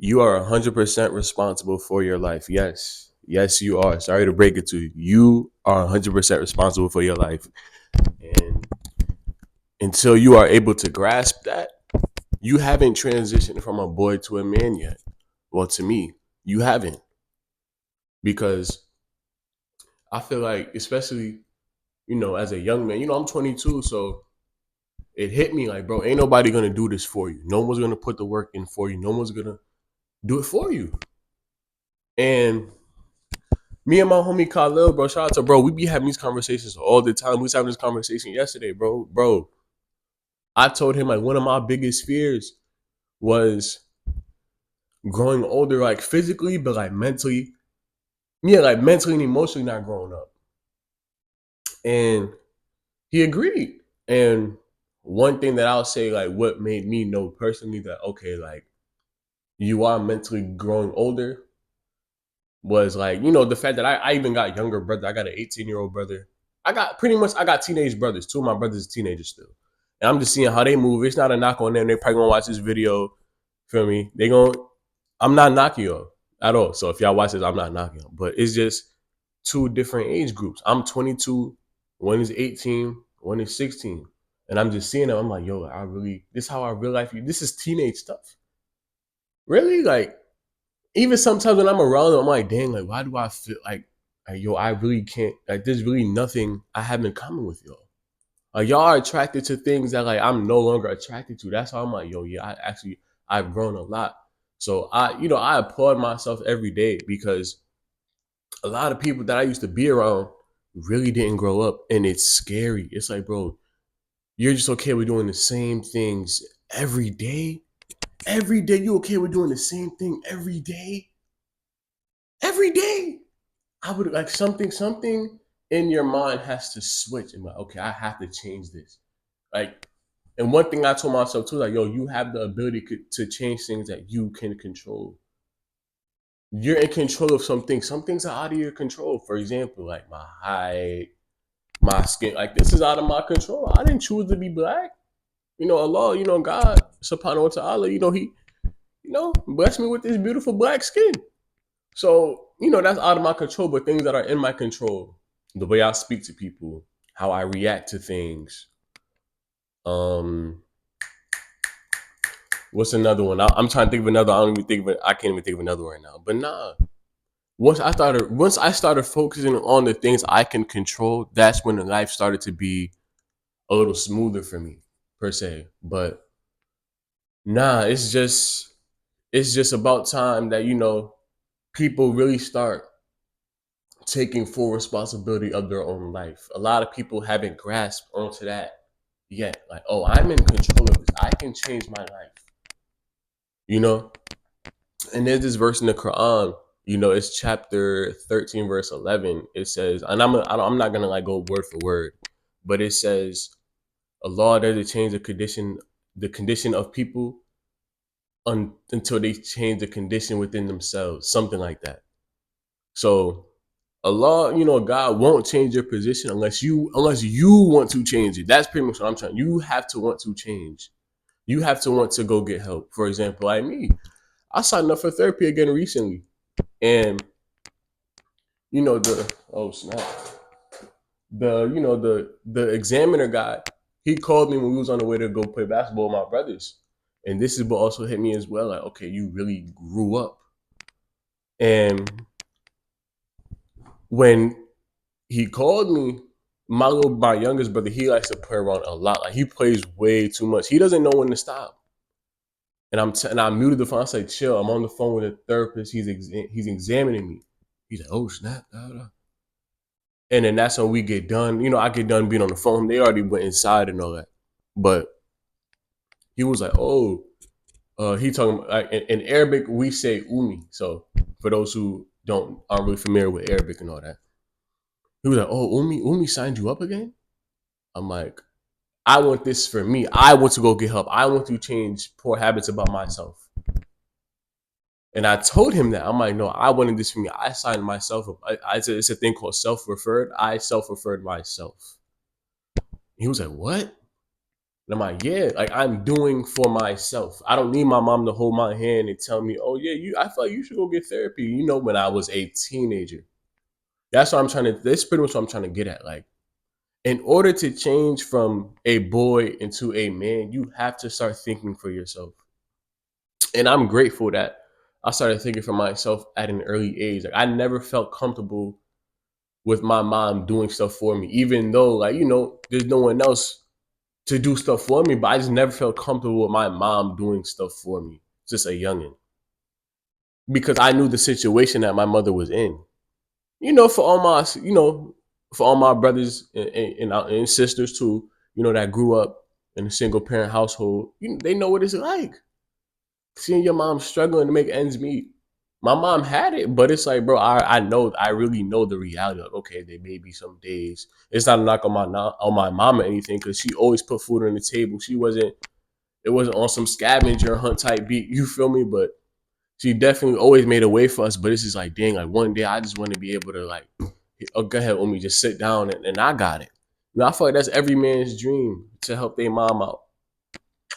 You are 100% responsible for your life. Yes. Yes, you are. Sorry to break it to you. You are 100% responsible for your life. And until you are able to grasp that, you haven't transitioned from a boy to a man yet. Well, to me, you haven't. Because I feel like, especially, as a young man, I'm 22, so it hit me like, bro, ain't nobody gonna do this for you. No one's gonna put the work in for you. No one's gonna do it for you. And me and my homie Khalil, bro, shout out to bro. We be having these conversations all the time. We was having this conversation yesterday, bro. Bro, I told him like one of my biggest fears was growing older, like physically, but like mentally. Yeah, like mentally and emotionally not growing up. And he agreed. And one thing that I'll say, like, what made me know personally that okay, like you are mentally growing older was like, the fact that I even got younger brother. I got an 18-year-old brother. I got teenage brothers. Two of my brothers are teenagers still. And I'm just seeing how they move. It's not a knock on them. They probably gonna watch this video. Feel me? I'm not knocking y'all at all. So if y'all watch this, I'm not knocking y'all. But it's just two different age groups. I'm 22, one is 18, one is 16. And I'm just seeing them. I'm like, yo, this is how I real life you. This is teenage stuff. Really? Like, even sometimes when I'm around them, I'm like, dang, like, why do I feel like yo, I really can't, like, there's really nothing I have in common with y'all. Like, y'all are attracted to things that, like, I'm no longer attracted to. That's why I'm like, yo, yeah, I've grown a lot. So, I applaud myself every day because a lot of people that I used to be around really didn't grow up. And it's scary. It's like, bro, you're just okay with doing the same things every day. Every day, you okay with doing the same thing every day? Every day. I would like something in your mind has to switch and like, okay, I have to change this. Like, and one thing I told myself too, like, yo, you have the ability to change things that you can control. You're in control of some things. Some things are out of your control. For example, like my height, my skin. Like, this is out of my control. I didn't choose to be black. Allah, God, subhanahu wa ta'ala, he, blessed me with this beautiful black skin. So, that's out of my control, but things that are in my control, the way I speak to people, how I react to things. Um, what's another one? I'm trying to think of another. I don't even think of it. I can't even think of another right now. But nah, once I started focusing on the things I can control, that's when the life started to be a little smoother for me, per se. But nah, it's just about time that people really start taking full responsibility of their own life. A lot of people haven't grasped onto that yet. Like, oh, I'm in control of this. I can change my life. You know? And there's this verse in the Quran, it's chapter 13, verse 11. It says, and I'm not gonna like go word for word, but it says, Allah doesn't change the condition of people until they change the condition within themselves, something like that. So Allah, God won't change your position unless you want to change it. That's pretty much what I'm trying. You have to want to change. You have to want to go get help. For example, like me, I signed up for therapy again recently, and the oh snap, the examiner guy, he called me when we was on the way to go play basketball with my brothers, and this is what also hit me as well. Like, okay, you really grew up, and when he called me. My youngest brother, he likes to play around a lot. Like, he plays way too much. He doesn't know when to stop. And I muted the phone. I said, "Chill." I'm on the phone with a therapist. He's examining me. He's like, "Oh snap!" Da, da. And then that's when we get done. I get done being on the phone. They already went inside and all that. But he was like, "Oh, he talking about, like, in Arabic we say umi." So for those who aren't really familiar with Arabic and all that, he was like, "Oh, umi signed you up again." I'm like, I want this for me. I want to go get help. I want to change poor habits about myself. And I told him that. I'm like, no, I wanted this for me. I signed myself up. It's a thing called self-referred. I self-referred myself. He was like, what? And I'm like, yeah, like I'm doing for myself. I don't need my mom to hold my hand and tell me, oh yeah, I feel like you should go get therapy. You know, when I was a teenager. That's what I'm trying to, that's pretty much what I'm trying to get at. Like, in order to change from a boy into a man, you have to start thinking for yourself. And I'm grateful that I started thinking for myself at an early age. Like I never felt comfortable with my mom doing stuff for me, even though, like, there's no one else to do stuff for me, but I just never felt comfortable with my mom doing stuff for me. Just a youngin. Because I knew the situation that my mother was in. For all my, for all my brothers and sisters too, that grew up in a single parent household, they know what it's like. Seeing your mom struggling to make ends meet. My mom had it, but it's like, bro, I really know the reality. Like, okay, there may be some days. It's not a knock on my mom or anything, because she always put food on the table. It wasn't on some scavenger hunt type beat. You feel me? But she definitely always made a way for us. But it's just like, dang, like one day I just want to be able to like, oh, go ahead, Omi, just sit down and I got it. I feel like that's every man's dream to help their mom out,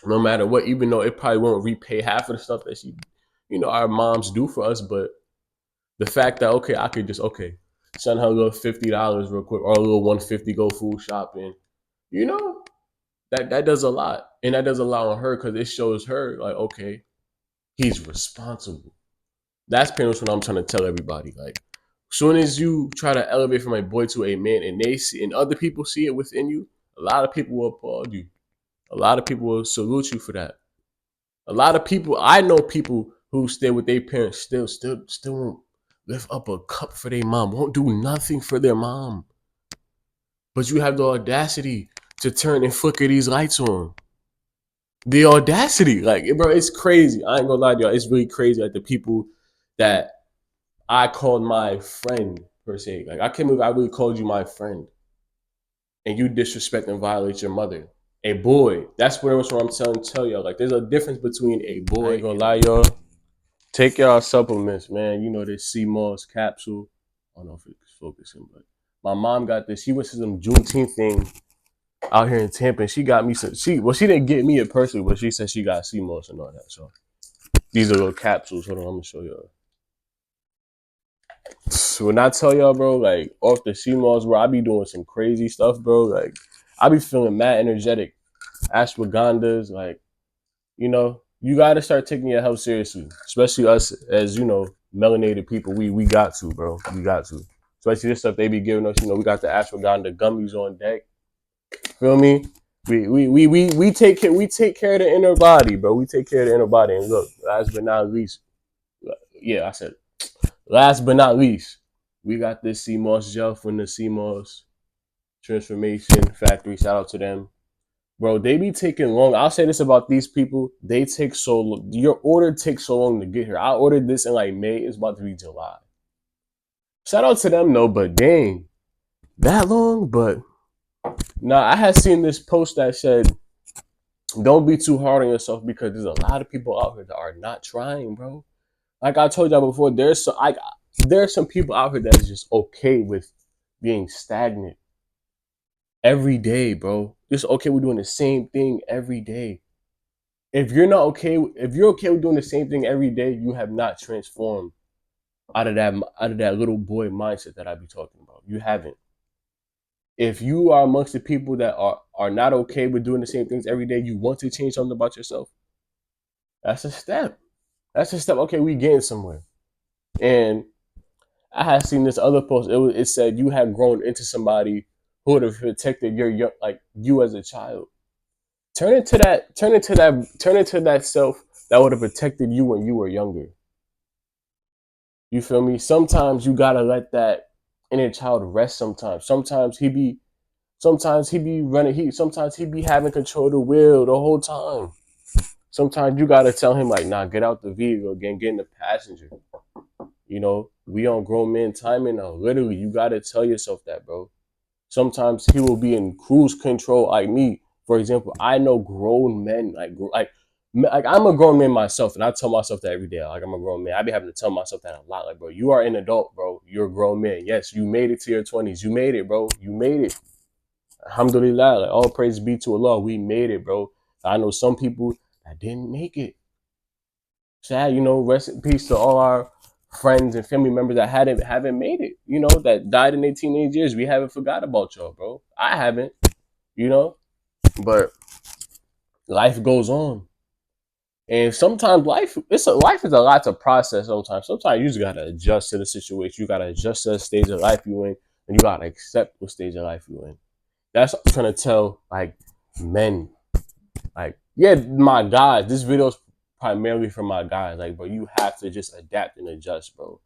no matter what. Even though it probably won't repay half of the stuff that our moms do for us, but the fact that okay, I could just send her a little $50 real quick or a little 150, go food shopping, you know, that does a lot, and that does a lot on her because it shows her like, okay, he's responsible. That's pretty much what I'm trying to tell everybody. Like, soon as you try to elevate from a boy to a man, and they see, and other people see it within you, a lot of people will applaud you. A lot of people will salute you for that. A lot of people, I know people who stay with their parents still won't lift up a cup for their mom, won't do nothing for their mom. But you have the audacity to turn and flicker these lights on. The audacity, like, bro, it's crazy. I ain't gonna lie to y'all, it's really crazy. Like the people that I called my friend per se. Like I can't believe I really called you my friend, and you disrespect and violate your mother. A boy. That's what I'm tell y'all. Like there's a difference between a boy. I ain't gonna lie, y'all. Take y'all supplements, man. This CMOS capsule. I don't know if it's focusing, but my mom got this. She went to some Juneteenth thing out here in Tampa, and she got me some. She didn't get me it personally, but she said she got CMOS and all that. So these are little capsules. Hold on, I'm gonna show y'all. When I tell y'all, bro, like off the CMOS, bro, I be doing some crazy stuff, bro. Like I be feeling mad energetic. Ashwagandas, like, you gotta start taking your health seriously. Especially us as, melanated people. We got to, bro. We got to. Especially this stuff they be giving us, we got the ashwagandha gummies on deck. Feel me? We take care of the inner body, bro. We take care of the inner body. And look, last but not least, yeah, I said last but not least, we got this CMOS gel from the CMOS Transformation Factory. Shout out to them. Bro, they be taking long. I'll say this about these people. They take so long. Your order takes so long to get here. I ordered this in like May. It's about to be July. Shout out to them, though, but dang. That long? But nah, I had seen this post that said, don't be too hard on yourself because there's a lot of people out here that are not trying, bro. Like I told y'all before, there's some people out here that is just okay with being stagnant every day, bro. Just okay with doing the same thing every day. If you're okay with doing the same thing every day, you have not transformed out of that little boy mindset that I be talking about. You haven't. If you are amongst the people that are not okay with doing the same things every day, you want to change something about yourself. That's a step. That's a step. Okay, we getting somewhere. And I had seen this other post. It said you had grown into somebody who would have protected like you as a child. Turn into that self that would have protected you when you were younger. You feel me? Sometimes you gotta let that inner child rest. Sometimes he be running. Sometimes he be having control of the wheel the whole time. Sometimes you gotta tell him like, nah, get out the vehicle again, get in the passenger. We on grown men timing now. Literally, you gotta tell yourself that, bro. Sometimes he will be in cruise control like me. For example, I know grown men like I'm a grown man myself, and I tell myself that every day. Like I'm a grown man. I be having to tell myself that a lot. Like, bro, you are an adult, bro. You're a grown man. Yes, you made it to your 20s. You made it, bro. You made it. Alhamdulillah, like all praise be to Allah. We made it, bro. I know some people that didn't make it. Sad, rest in peace to all our friends and family members that haven't made it, that died in their teenage years. We haven't forgot about y'all, bro. I haven't, you know, but life goes on. And sometimes life is a lot to process sometimes you just gotta adjust to the situation. You gotta adjust to the stage of life you in, and you gotta accept what stage of life you in. That's what I'm trying to tell like men. Like, yeah, my guys, this video's primarily for my guys. Like, bro, you have to just adapt and adjust, bro.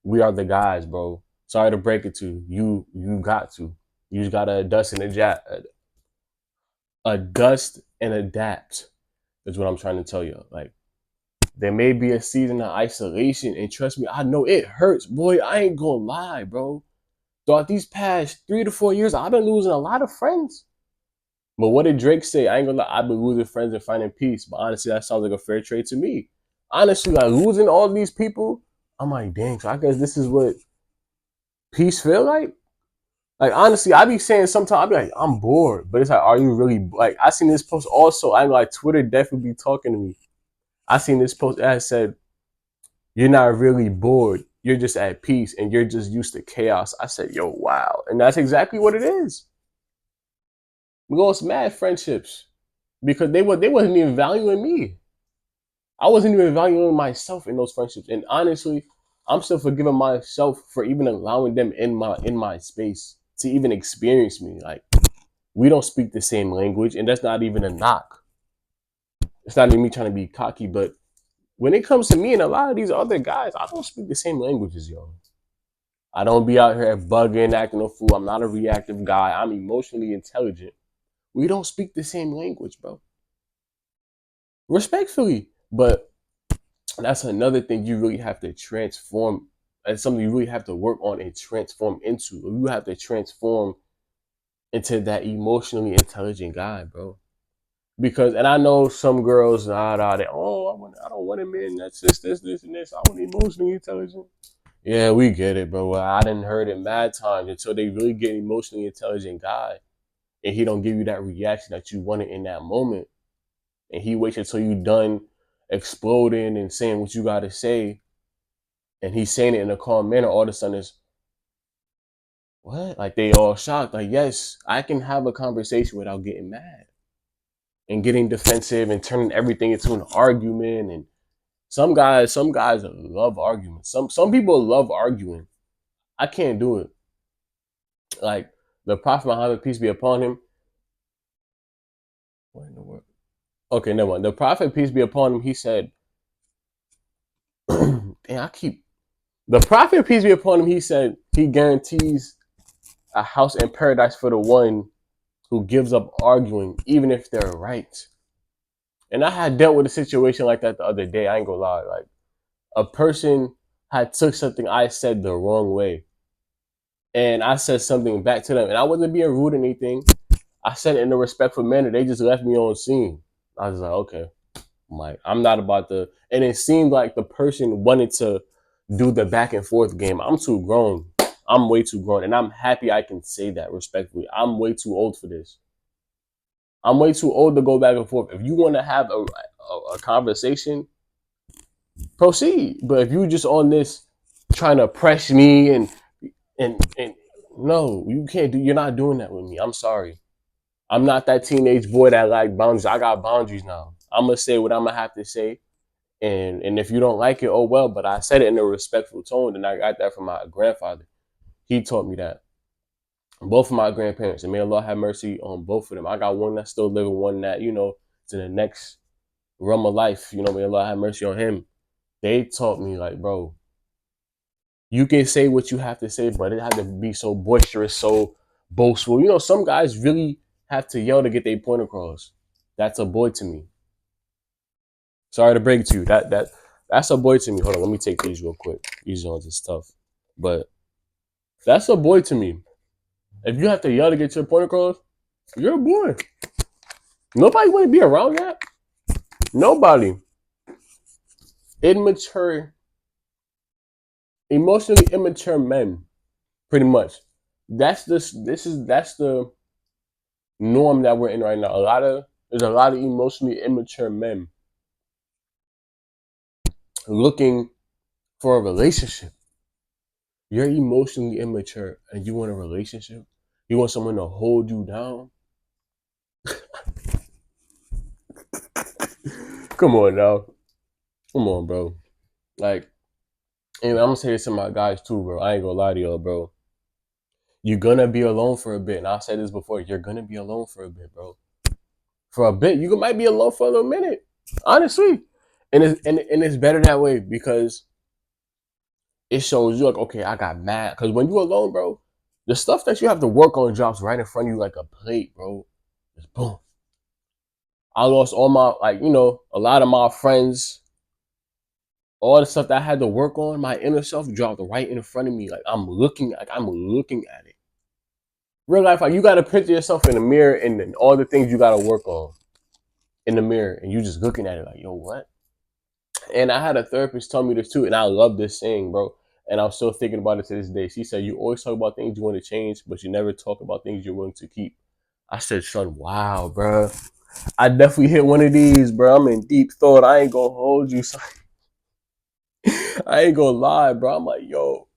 We are the guys, bro. Sorry to break it to you. You got to. You just gotta adjust and adapt is what I'm trying to tell you. Like, there may be a season of isolation, and trust me, I know it hurts, boy. I ain't gonna lie, bro. Throughout these past 3 to 4 years, I've been losing a lot of friends. But what did Drake say? I ain't gonna lie, I've been losing friends and finding peace. But honestly, that sounds like a fair trade to me. Honestly, like losing all these people, I'm like, dang, so I guess this is what peace feel like? Like honestly, I be saying sometimes I be like, I'm bored. But it's like, are you really like I seen this post also. I'm like Twitter definitely be talking to me. I seen this post that said, you're not really bored. You're just at peace and you're just used to chaos. I said, yo, wow. And that's exactly what it is. We lost mad friendships because they wasn't even valuing me. I wasn't even valuing myself in those friendships. And honestly, I'm still forgiving myself for even allowing them in my space to even experience me. Like we don't speak the same language, and that's not even a knock. It's not even me trying to be cocky, but when it comes to me and a lot of these other guys, I don't speak the same languages, yo. I don't be out here bugging, acting a fool. I'm not a reactive guy. I'm emotionally intelligent. We don't speak the same language, bro. Respectfully. But that's another thing you really have to transform. That's something you really have to work on and transform into. You have to transform into that emotionally intelligent guy, bro. Because, and I know some girls, I don't want a man that's this, and this. I want emotionally intelligent. Yeah, we get it, bro. Well, I didn't heard it mad times until they really get an emotionally intelligent guy, and he don't give you that reaction that you wanted in that moment, and he waits until you done exploding and saying what you gotta say, and he's saying it in a calm manner. All of a sudden, it's what? Like they all shocked. Like, yes, I can have a conversation without getting mad and getting defensive and turning everything into an argument. And some guys love arguments. Some people love arguing. I can't do it. Like the Prophet Muhammad, peace be upon him. What in the world? Okay, never mind. The Prophet, peace be upon him, he said, damn, I keep the Prophet, peace be upon him, he said he guarantees a house in paradise for the one who gives up arguing, even if they're right. And I had dealt with a situation like that the other day. I ain't gonna lie. Like a person had took something I said the wrong way. And I said something back to them. And I wasn't being rude or anything. I said it in a respectful manner. They just left me on scene. I was like, okay. I'm like, I'm not about to. And it seemed like the person wanted to do the back and forth game. I'm too grown. I'm way too grown. And I'm happy I can say that respectfully. I'm way too old for this. I'm way too old to go back and forth. If you want to have a conversation, proceed. But if you just on this trying to press me and no, you can't do. You're not doing that with me. I'm sorry. I'm not that teenage boy that like boundaries. I got boundaries now. I'm gonna say what I'm gonna have to say, and if you don't like it, oh well. But I said it in a respectful tone, and I got that from my grandfather. He taught me that. Both of my grandparents, and may Allah have mercy on both of them. I got one that's still living, one that is in the next realm of life. May Allah have mercy on him. They taught me like, bro, you can say what you have to say, but it had to be so boisterous, so boastful. Some guys really have to yell to get their point across. That's a boy to me. Sorry to break it to you. That's a boy to me. Hold on, let me take these real quick. These ones is tough. But that's a boy to me. If you have to yell to get your point across, you're a boy. Nobody want to be around that. Nobody. Immature, emotionally immature men, pretty much. That's the norm that we're in right now. There's a lot of emotionally immature men looking for a relationship. You're emotionally immature and you want a relationship. You want someone to hold you down. Come on now. Come on, bro. Like, and I'm gonna say this to my guys too, bro. I ain't gonna lie to y'all, bro. You're gonna be alone for a bit. And I've said this before. You're gonna be alone for a bit, bro. For a bit. You might be alone for a little minute. Honestly. And it's better that way because it shows you like, okay, I got mad. Because when you alone, bro, the stuff that you have to work on drops right in front of you like a plate, bro. Just boom. I lost all my, like, a lot of my friends, all the stuff that I had to work on, my inner self dropped right in front of me. I'm looking at it. Real life, like you gotta picture yourself in the mirror and then all the things you gotta work on in the mirror, and you just looking at it like, yo, what? And I had a therapist tell me this too, and I love this saying, bro. And I'm still thinking about it to this day. She said, "You always talk about things you want to change, but you never talk about things you're willing to keep." I said, "Son, wow, bro. I definitely hit one of these, bro. I'm in deep thought. I ain't gonna hold you, son. I ain't gonna lie, bro. I'm like, yo,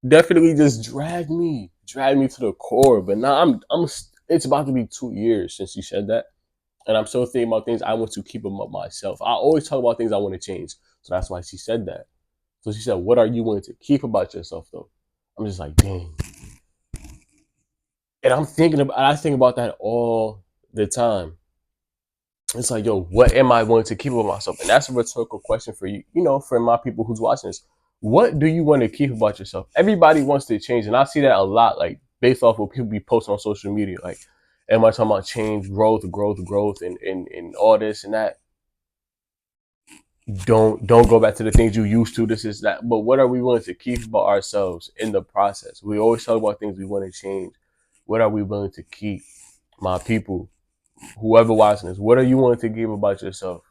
definitely just drag me to the core. But now I'm. It's about to be 2 years since you said that, and I'm still thinking about things I want to keep them up myself. I always talk about things I want to change, so that's why she said that. So she said, "What are you willing to keep about yourself, though?" I'm just like, dang. And I think about that all the time. It's like, yo, what am I willing to keep about myself? And that's a rhetorical question for you, for my people who's watching this. What do you want to keep about yourself? Everybody wants to change. And I see that a lot, like based off what people be posting on social media. Like, am I talking about change, growth, and all this and that? Don't go back to the things you used to. This is that. But what are we willing to keep about ourselves in the process? We always talk about things we want to change. What are we willing to keep? My people, whoever watching this, what are you willing to keep about yourself?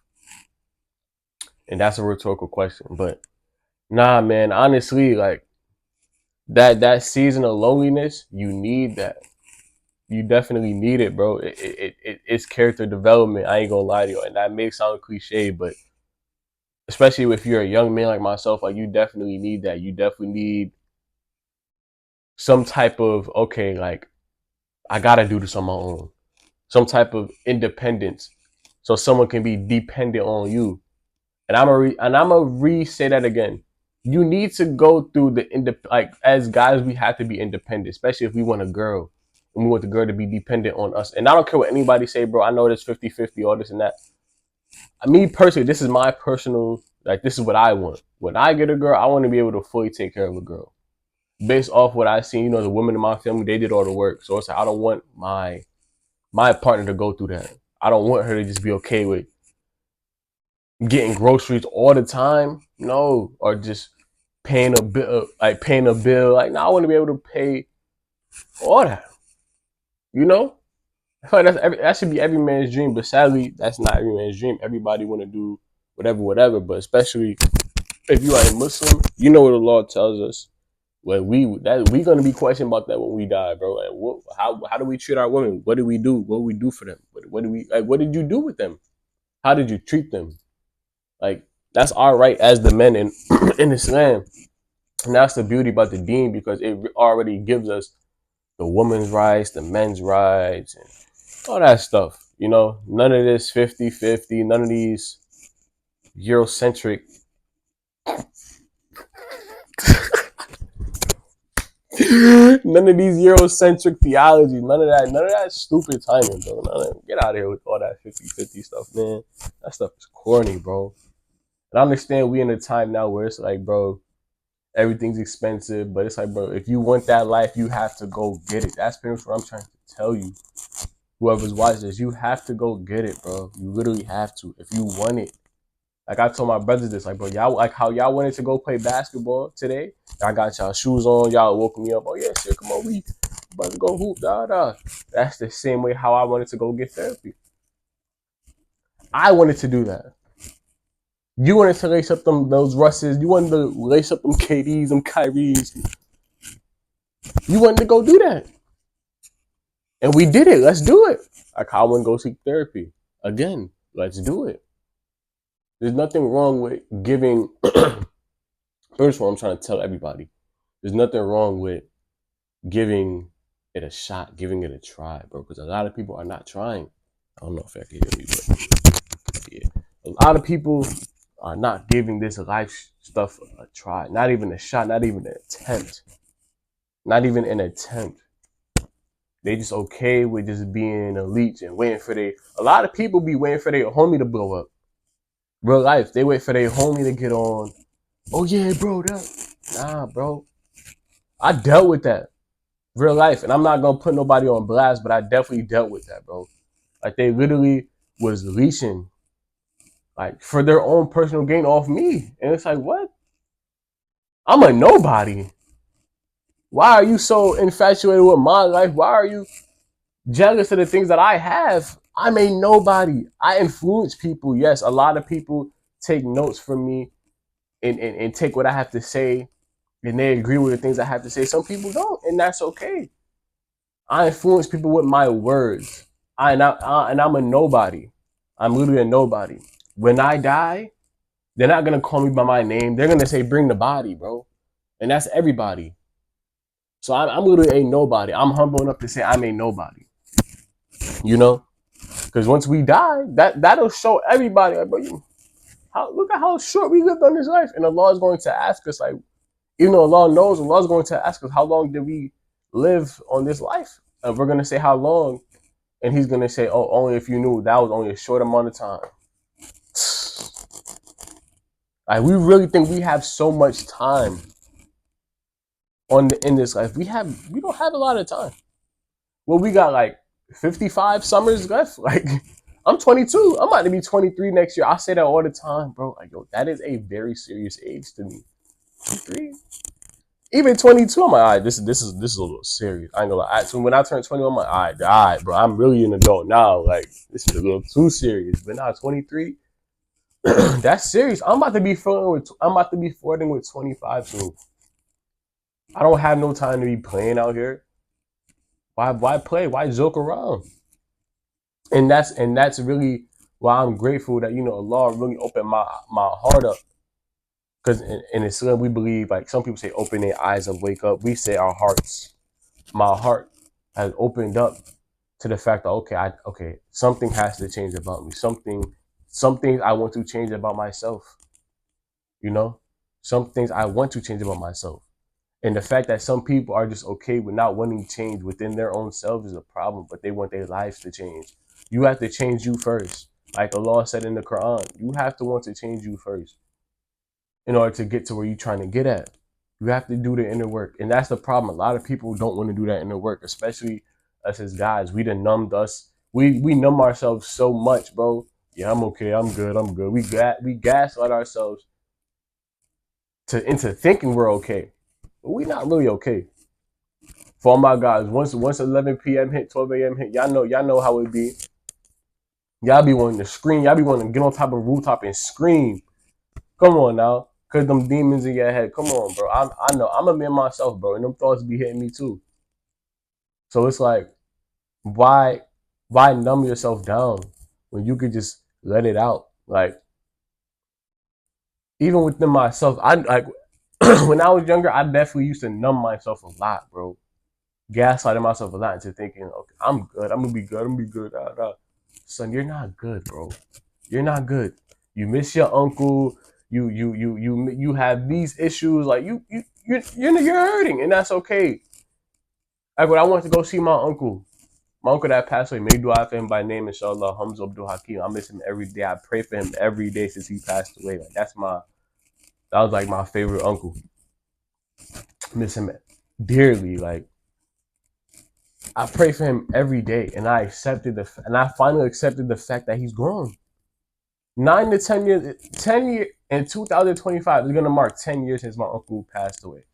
And that's a rhetorical question. But nah, man, honestly, like that season of loneliness, you need that. You definitely need it, bro. It's character development. I ain't gonna lie to you, and that may sound cliche, but especially if you're a young man like myself, like you definitely need that. You definitely need some type of, okay, like I gotta do this on my own. Some type of independence, so someone can be dependent on you. And I'm gonna re-say that again. You need to go through like as guys, we have to be independent, especially if we want a girl and we want the girl to be dependent on us. And I don't care what anybody say, bro. I know there's 50-50, all this and that. Me personally, this is my personal, like this is what I want. When I get a girl, I want to be able to fully take care of a girl. Based off what I've seen, the women in my family, they did all the work. So it's like I don't want my partner to go through that. I don't want her to just be okay with getting groceries all the time, no, or just paying a bill, Like, now I want to be able to pay all that. You know, I feel like that should be every man's dream. But sadly, that's not every man's dream. Everybody want to do whatever. But especially if you are a Muslim, you know what the law tells us. When we gonna be questioned about that when we die, bro. And how do we treat our women? What do we do? What do we do for them? What do we like? What did you do with them? How did you treat them? Like that's our right as the men in in Islam, and that's the beauty about the Deen because it already gives us the woman's rights, the men's rights, and all that stuff. None of this 50-50, none of these Eurocentric, none of these Eurocentric theology, none of that stupid timing, bro. Get out of here with all that 50-50 stuff, man. That stuff is corny, bro. And I understand we in a time now where it's like, bro, everything's expensive, but it's like, bro, if you want that life, you have to go get it. That's pretty much what I'm trying to tell you. Whoever's watching this, you have to go get it, bro. You literally have to if you want it. Like I told my brothers this, like, bro, y'all like how y'all wanted to go play basketball today. I got y'all shoes on, y'all woke me up. Oh yeah, shit, come on, we about to go hoop, da. That's the same way how I wanted to go get therapy. I wanted to do that. You wanted to lace up those Russes. You wanted to lace up them KDs, them Kyries. You wanted to go do that. And we did it. Let's do it. Like how I want to go seek therapy. Again, let's do it. There's nothing wrong with giving. First of all, I'm trying to tell everybody. There's nothing wrong with giving it a shot, giving it a try, bro. Because a lot of people are not trying. I don't know if I can hear me, but yeah. A lot of people are not giving this life stuff a try. Not even a shot, not even an attempt. Not even an attempt. They just okay with just being a leech and waiting for a lot of people be waiting for their homie to blow up. Real life. They wait for their homie to get on. Oh yeah, bro, nah, bro. I dealt with that. Real life. And I'm not gonna put nobody on blast, but I definitely dealt with that, bro. Like they literally was leeching like for their own personal gain off me. And it's like, what? I'm a nobody. Why are you so infatuated with my life? Why are you jealous of the things that I have? I'm a nobody. I influence people. Yes, a lot of people take notes from me and take what I have to say and they agree with the things I have to say. Some people don't, and that's okay. I influence people with my words. And I'm a nobody. I'm literally a nobody. When I die, they're not gonna call me by my name. They're gonna say, "Bring the body, bro," and that's everybody. So I'm literally a nobody. I'm humble enough to say I'm a nobody. You know, because once we die, that'll show everybody, like, bro, look at how short we lived on this life, and Allah is going to ask us, like, even though Allah knows, Allah is going to ask us, how long did we live on this life? And we're gonna say how long, and He's gonna say, oh, only if you knew that was only a short amount of time. Like we really think we have so much time in this life. We don't have a lot of time. Well, we got like 55 summers left. Like I'm 22. I'm about to be 23 next year. I say that all the time, bro. Like, yo, that is a very serious age to me. 23. Even 22, I'm like, all right, this is a little serious. I ain't gonna lie. So when I turn 21, I'm like, all right, bro, I'm really an adult now. Like, this is a little too serious. But now 23, that's serious. I'm about to be flirting with 25 soon. I don't have no time to be playing out here. Why play? Why joke around? And that's really why I'm grateful that Allah really opened my heart up. Because in Islam we believe, like some people say, open their eyes and wake up. We say our hearts. My heart has opened up to the fact that okay, something has to change about me. Some things I want to change about myself. You know, some things I want to change about myself. And the fact that some people are just okay with not wanting change within their own selves is a problem, but they want their lives to change. You have to change you first. Like Allah said in the Quran, you have to want to change you first in order to get to where you're trying to get at. You have to do the inner work. And that's the problem. A lot of people don't want to do that inner work, especially us as guys. We done numbed us. We numb ourselves so much, bro. Yeah, I'm okay. I'm good. I'm good. We gaslight ourselves into thinking we're okay. But we not really okay. For all my guys, once 11 p.m. hit, 12 a.m. hit, y'all know how it be. Y'all be wanting to scream. Y'all be wanting to get on top of a rooftop and scream. Come on now. Cause them demons in your head. Come on, bro. I know. I'm a man myself, bro. And them thoughts be hitting me too. So it's like, why numb yourself down when you could just let it out? Like, even within myself, I like when I was younger, I definitely used to numb myself a lot, bro. Gaslighting myself a lot into thinking, okay, I'm good. I'm gonna be good. I'm gonna be good. Son, you're not good, bro. You're not good. You miss your uncle. You have these issues. Like you're hurting, and that's okay. Like when I went to go see my uncle that passed away, may dua for him by name, inshallah, Hamza Abdul Hakim. I miss him every day. I pray for him every day since he passed away. Like that was like my favorite uncle. Miss him dearly. Like I pray for him every day, and I finally accepted the fact that he's gone. 9 to 10 years, 10 years in 2025 is gonna mark 10 years since my uncle passed away.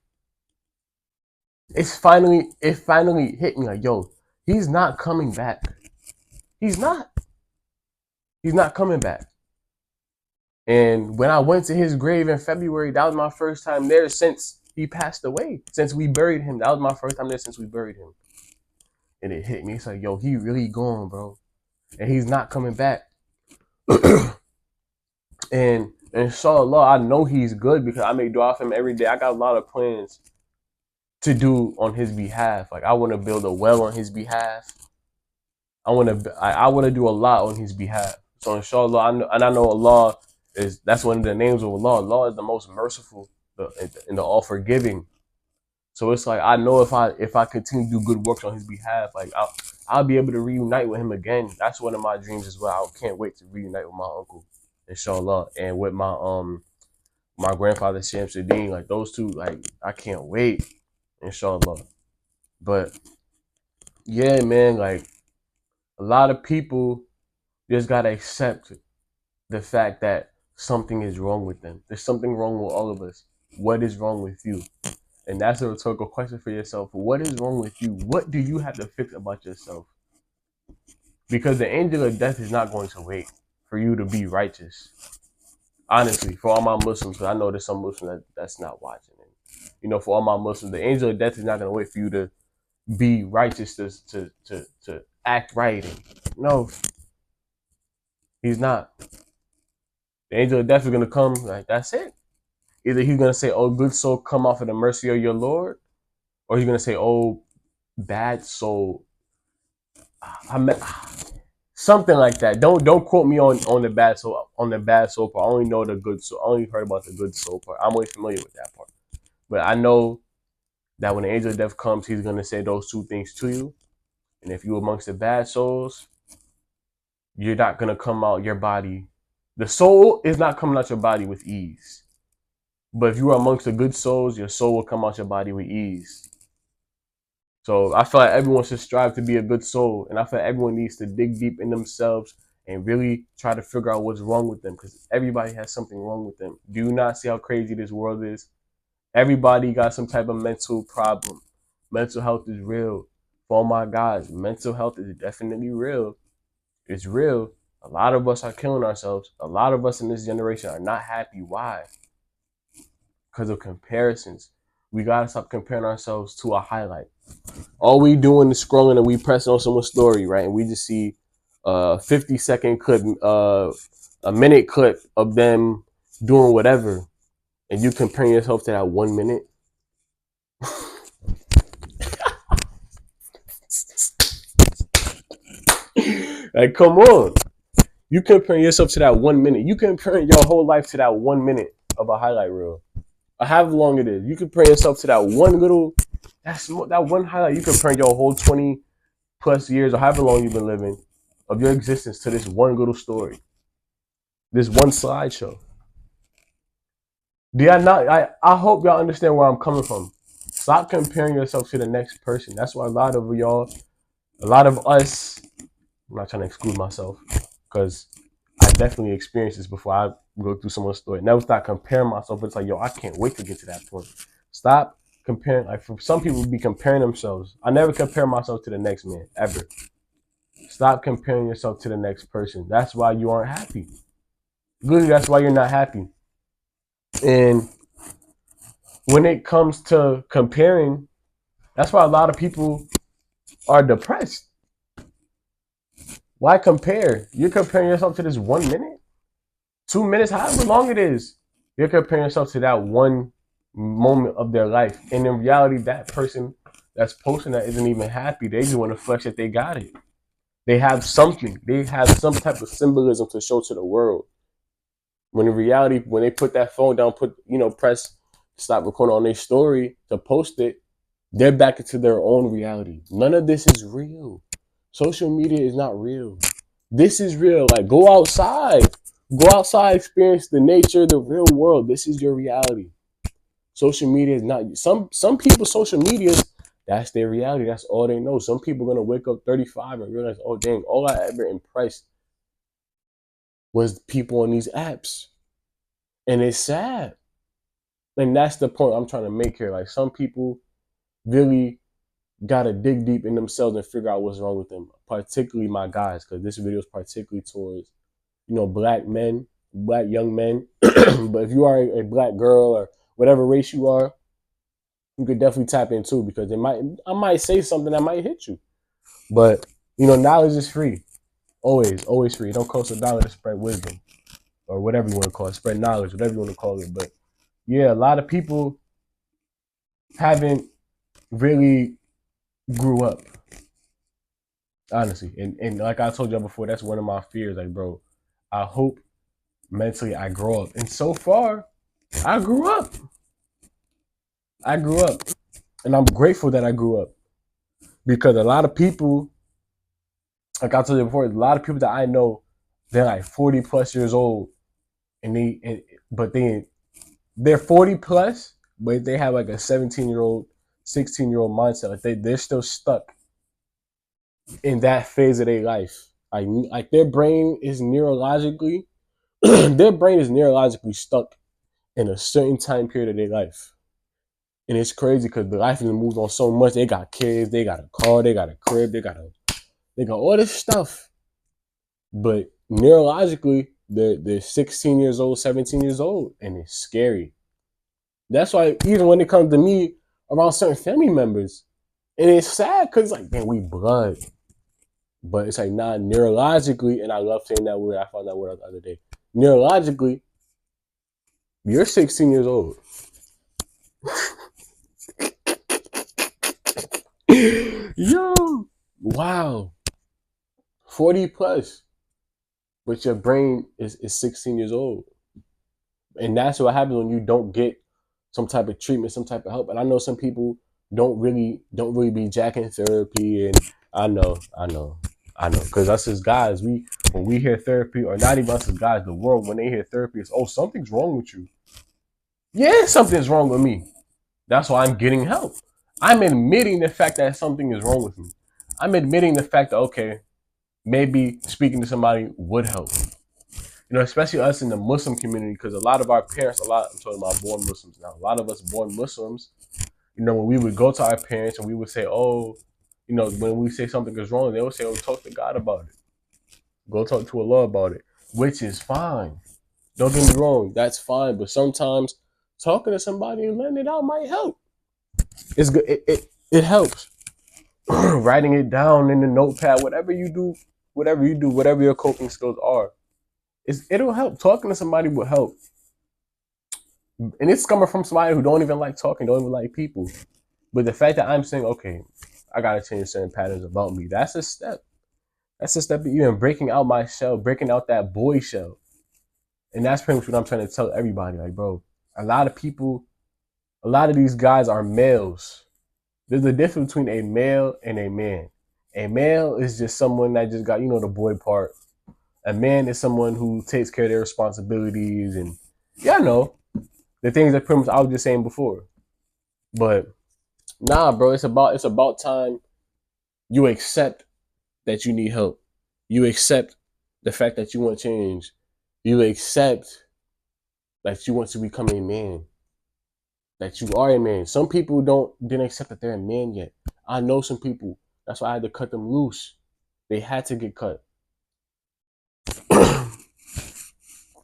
It finally hit me like, yo, he's not coming back. He's not. He's not coming back. And when I went to his grave in February, that was my first time there since he passed away. Since we buried him, that was my first time there since we buried him. And it hit me. It's like, yo, he really gone, bro. And he's not coming back. And inshallah, I know he's good because I make dua for him every day. I got a lot of plans to do on his behalf. Like I want to build a well on his behalf. I want to do a lot on his behalf. So inshallah, I know Allah that's one of the names of Allah. Allah is the most merciful and the all forgiving. So it's like I know if I continue to do good works on his behalf, like I'll be able to reunite with him again. That's one of my dreams as well. I can't wait to reunite with my uncle, inshallah, and with my grandfather Shamsuddin. Like those two, like I can't wait, inshallah. But yeah, man, like a lot of people just gotta accept the fact that something is wrong with them. There's something wrong with all of us. What is wrong with you? And that's a rhetorical question for yourself. What is wrong with you? What do you have to fix about yourself? Because the angel of death is not going to wait for you to be righteous. Honestly, for all my Muslims, because I know there's some Muslims that's not watching it. You know, for all my Muslims, the angel of death is not going to wait for you to be righteous to act right. No, he's not. The angel of death is going to come, like, that's it. Either he's going to say, oh, good soul, come off of the mercy of your Lord, or he's going to say, oh, bad soul, something like that. Don't quote me on the bad soul part. I only know the good soul. I only heard about the good soul part. I'm only familiar with that part. But I know that when the angel of death comes, he's going to say those two things to you. And if you're amongst the bad souls, you're not going to come out your body. The soul is not coming out your body with ease. But if you are amongst the good souls, your soul will come out your body with ease. So I feel like everyone should strive to be a good soul. And I feel like everyone needs to dig deep in themselves and really try to figure out what's wrong with them, because everybody has something wrong with them. Do you not see how crazy this world is? Everybody got some type of mental problem. Mental health is real. For all my guys, mental health is definitely real. It's real. A lot of us are killing ourselves. A lot of us in this generation are not happy. Why? Because of comparisons. We gotta stop comparing ourselves to a highlight. All we doing is scrolling and we pressing on someone's story, right? And we just see a 50-second clip, a minute clip of them doing whatever, and you comparing yourself to that 1 minute. Like, come on. You comparing yourself to that 1 minute. You comparing your whole life to that 1 minute of a highlight reel. Or however long it is. You compare yourself to that one little, that one highlight. You comparing your whole 20 plus years or however long you've been living of your existence to this one little story. This one slideshow. Do y'all not? I hope y'all understand where I'm coming from. Stop comparing yourself to the next person. That's why a lot of us, I'm not trying to exclude myself, because I definitely experienced this before I go through someone's story. Never stop comparing myself. It's like, yo, I can't wait to get to that point. Stop comparing. Like, for some people, be comparing themselves. I never compare myself to the next man, ever. Stop comparing yourself to the next person. That's why you aren't happy. Literally, that's why you're not happy. And when it comes to comparing, that's why a lot of people are depressed. Why compare? You're comparing yourself to this 1 minute, 2 minutes, however long it is. You're comparing yourself to that one moment of their life. And in reality, that person that's posting that isn't even happy. They just want to flex that they got it. They have something. They have some type of symbolism to show to the world. When in reality, when they put that phone down, press stop recording on their story to post it, they're back into their own reality. None of this is real. Social media is not real. This is real. Like, go outside. Go outside, experience the nature, the real world. This is your reality. Social media is not. Some people, social media, that's their reality. That's all they know. Some people are going to wake up 35 and realize, oh, dang, all I ever impressed was people on these apps. And it's sad. And that's the point I'm trying to make here. Like, some people really got to dig deep in themselves and figure out what's wrong with them, particularly my guys, because this video is particularly towards, black men, black young men. But if you are a black girl or whatever race you are, you could definitely tap in too, because I might say something that might hit you. But knowledge is free. Always, always free. It don't cost $1 to spread wisdom or whatever you want to call it, spread knowledge, whatever you want to call it. But yeah, a lot of people haven't really grew up, honestly. And like I told y'all before, that's one of my fears. Like, bro, I hope mentally I grow up. And so far, I grew up. I grew up. And I'm grateful that I grew up. Because a lot of people, like I told you before, a lot of people that I know, they're like 40 plus years old. But they're 40 plus, but they have like a 17-year-old, 16-year-old mindset. Like they're still stuck in that phase of their life. Like their brain is neurologically, their brain is neurologically stuck in a certain time period of their life. And it's crazy because the life has moved on so much. They got kids, they got a car, they got a crib, they got all this stuff. But neurologically, they're 16 years old, 17 years old, and it's scary. That's why even when it comes to me around certain family members, and it's sad because like, man, we blood. But it's like, nah, neurologically, and I love saying that word. I found that word out the other day. Neurologically, you're 16 years old. Yo, wow. 40 plus, but your brain is 16 years old. And that's what happens when you don't get some type of treatment, some type of help. And I know some people don't really be jacking therapy. And I know, because us as guys, when we hear therapy, or not even us as guys, the world, when they hear therapy, it's, oh, something's wrong with you. Yeah, something's wrong with me. That's why I'm getting help. I'm admitting the fact that something is wrong with me. I'm admitting the fact that, okay, maybe speaking to somebody would help. Especially us in the Muslim community, because a lot of our parents, I'm talking about born Muslims now, a lot of us born Muslims, when we would go to our parents and we would say, oh, when we say something is wrong, they would say, oh, talk to God about it. Go talk to Allah about it, which is fine. Don't get me wrong, that's fine. But sometimes talking to somebody and letting it out might help. It's good. It helps. Writing it down in the notepad, whatever your coping skills are, it'll help. Talking to somebody will help. And it's coming from somebody who don't even like talking, don't even like people. But the fact that I'm saying, okay, I gotta change certain patterns about me, that's a step. That's a step of even breaking out my shell, breaking out that boy shell. And that's pretty much what I'm trying to tell everybody. Like, bro, a lot of these guys are males. There's a difference between a male and a man. A male is just someone that just got, the boy part. A man is someone who takes care of their responsibilities and, the things that pretty much I was just saying before. But nah, bro, it's about time you accept that you need help. You accept the fact that you want change. You accept that you want to become a man. That you are a man. Some people didn't accept that they're a man yet. I know some people. That's why I had to cut them loose. They had to get cut.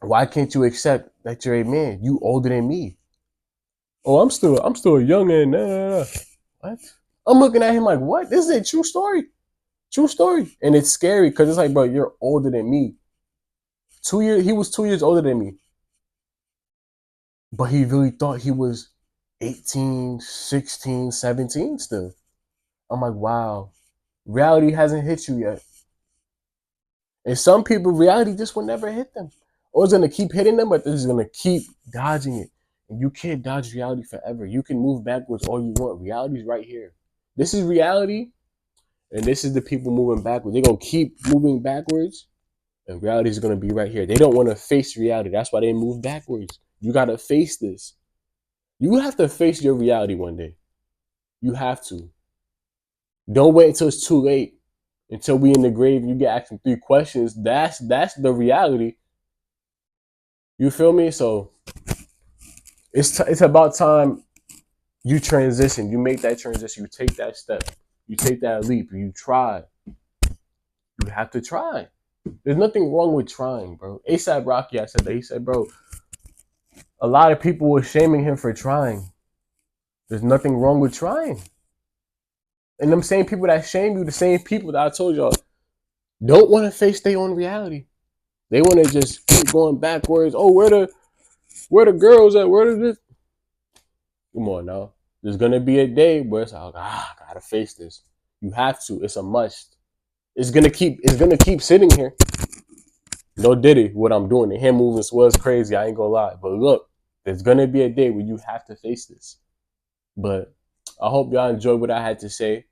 Why can't you accept that you're a man? You older than me. Oh, I'm still a young man. Nah. What? I'm looking at him like, what? This is a true story. True story. And it's scary because it's like, bro, you're older than me. 2 years, he was 2 years older than me. But he really thought he was 18, 16, 17 still. I'm like, wow. Reality hasn't hit you yet. And some people, reality just will never hit them. Or it's gonna keep hitting them, but they're just gonna keep dodging it. And you can't dodge reality forever. You can move backwards all you want. Reality's right here. This is reality, and this is the people moving backwards. They're gonna keep moving backwards, and reality is gonna be right here. They don't want to face reality. That's why they move backwards. You gotta face this. You have to face your reality one day. You have to. Don't wait until it's too late. Until we in the grave and you get asking 3 questions. That's the reality. You feel me? So it's about time you transition. You make that transition. You take that step. You take that leap. You try. You have to try. There's nothing wrong with trying, bro. ASAP Rocky, I said that. He said, bro, a lot of people were shaming him for trying. There's nothing wrong with trying. And them same people that shame you, the same people that I told y'all, don't want to face their own reality. They want to just keep going backwards. Oh, where the girls at? Where the this? Come on now. There's gonna be a day where it's like, I gotta face this. You have to. It's a must. It's gonna keep sitting here. No Diddy, what I'm doing. The hand movements was crazy. I ain't gonna lie. But look, there's gonna be a day where you have to face this. But I hope y'all enjoyed what I had to say.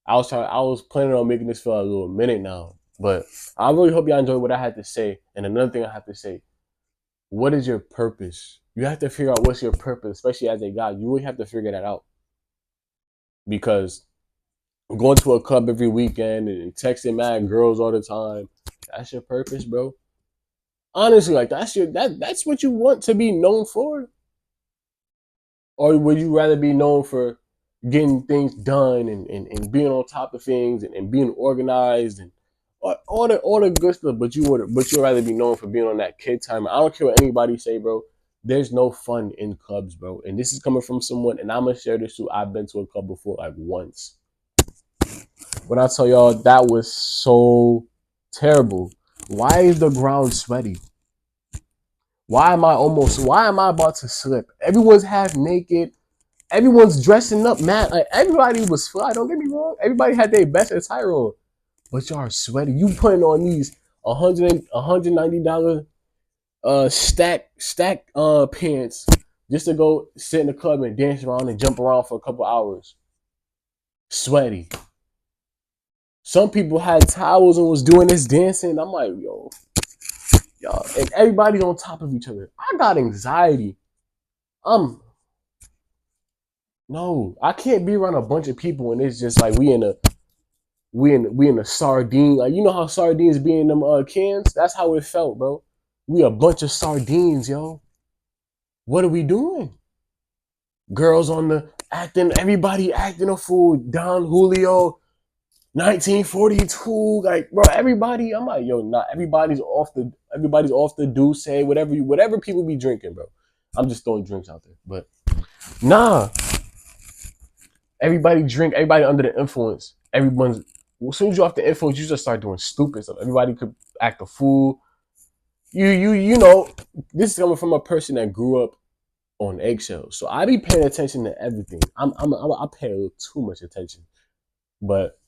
I was planning on making this for a little minute now. But I really hope y'all enjoyed what I had to say. And another thing I have to say, what is your purpose? You have to figure out what's your purpose, especially as a guy. You really have to figure that out. Because going to a club every weekend and texting mad girls all the time, that's your purpose, bro. Honestly, like that's what you want to be known for? Or would you rather be known for getting things done and being on top of things and being organized and all the good stuff, but you'd rather be known for being on that kid time. I don't care what anybody say, bro. There's no fun in clubs, bro. And this is coming from someone, and I'm gonna share this too. I've been to a club before, like once. When I tell y'all that was so terrible. Why is the ground sweaty? Why am I about to slip? Everyone's half naked. Everyone's dressing up, man. Like, everybody was fly. Don't get me wrong. Everybody had their best attire on, but y'all are sweaty. You putting on these $190 stack pants just to go sit in the club and dance around and jump around for a couple hours. Sweaty. Some people had towels and was doing this dancing. I'm like, yo, y'all, and everybody's on top of each other. I got anxiety. Um, no, I can't be around a bunch of people and it's just like we in a sardine. Like, you know how sardines be in them cans? That's how it felt, bro. We a bunch of sardines, yo. What are we doing? Girls on the acting, everybody acting a fool. Don Julio, 1942, like, bro, everybody. I'm like, yo, nah, everybody's off the Douce, whatever people be drinking, bro. I'm just throwing drinks out there, but nah, everybody drink, everybody under the influence. Everyone's as soon as you're off the influence, you just start doing stupid stuff. Everybody could act a fool. You know, this is coming from a person that grew up on eggshells, so I be paying attention to everything. I pay a little too much attention, but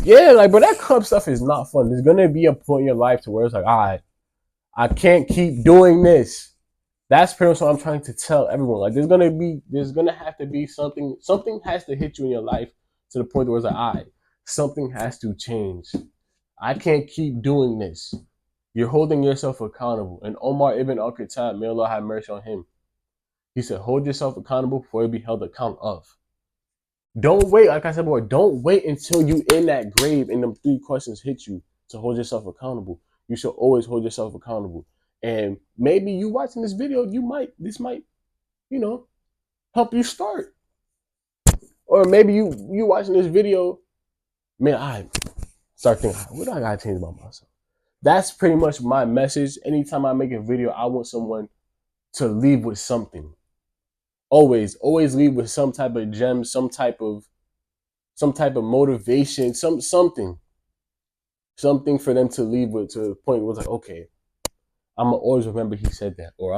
yeah, like, but that club stuff is not fun. There's gonna be a point in your life to where it's like, all right, I can't keep doing this. That's pretty much what I'm trying to tell everyone. Like, there's gonna have to be something has to hit you in your life to the point where it's like, all right, something has to change. I can't keep doing this. You're holding yourself accountable. And Omar Ibn Al-Khattab, may Allah have mercy on him, he said, hold yourself accountable before you be held account of. Don't wait, like I said before, don't wait until you in that grave and them three questions hit you to hold yourself accountable. You should always hold yourself accountable. And maybe you watching this video, this might, you know, help you start. Or maybe you watching this video, man, I start thinking, what do I gotta change about myself? That's pretty much my message. Anytime I make a video, I want someone to leave with something. Always leave with some type of gem, some type of motivation, something for them to leave with, to the point where it's like, okay, I'm gonna always remember he said that, or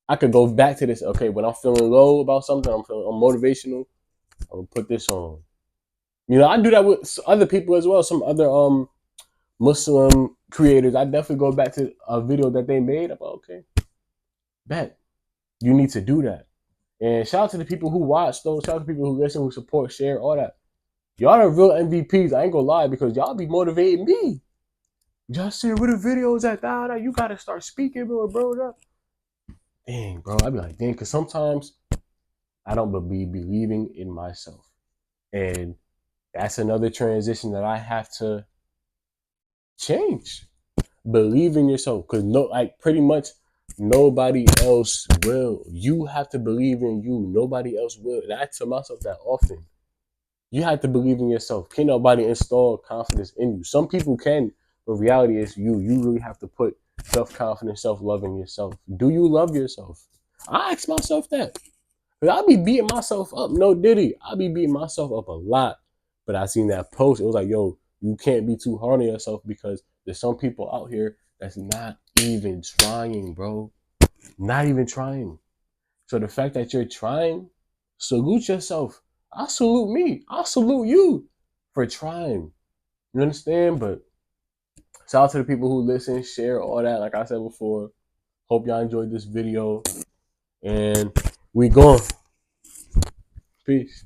I could go back to this. Okay, when I'm feeling low about something, I'm motivational, I'm gonna put this on. You know, I do that with other people as well. Some other Muslim creators, I definitely go back to a video that they made about, okay, bet you need to do that. And shout out to the people who watch those, shout out to people who listen, who support, share, all that. Y'all are real MVPs. I ain't gonna lie, because y'all be motivating me. Y'all see where the videos at, that you gotta start speaking, bro. Dang, bro. I be like, dang, because sometimes I don't be believing in myself. And that's another transition that I have to change. Believe in yourself. Because pretty much nobody else will. You have to believe in you. Nobody else will. And I tell myself that often. You have to believe in yourself. Can't nobody install confidence in you. Some people can, but reality is you. You really have to put self-confidence, self-love in yourself. Do you love yourself? I ask myself that. Cause I be beating myself up. No diddy. I be beating myself up a lot. But I seen that post. It was like, yo, you can't be too hard on yourself because there's some people out here that's not even trying, bro. Not even trying. So the fact that you're trying, salute yourself. I salute me. I salute you for trying. You understand? But shout out to the people who listen, share, all that. Like I said before, hope y'all enjoyed this video. And we going. Peace.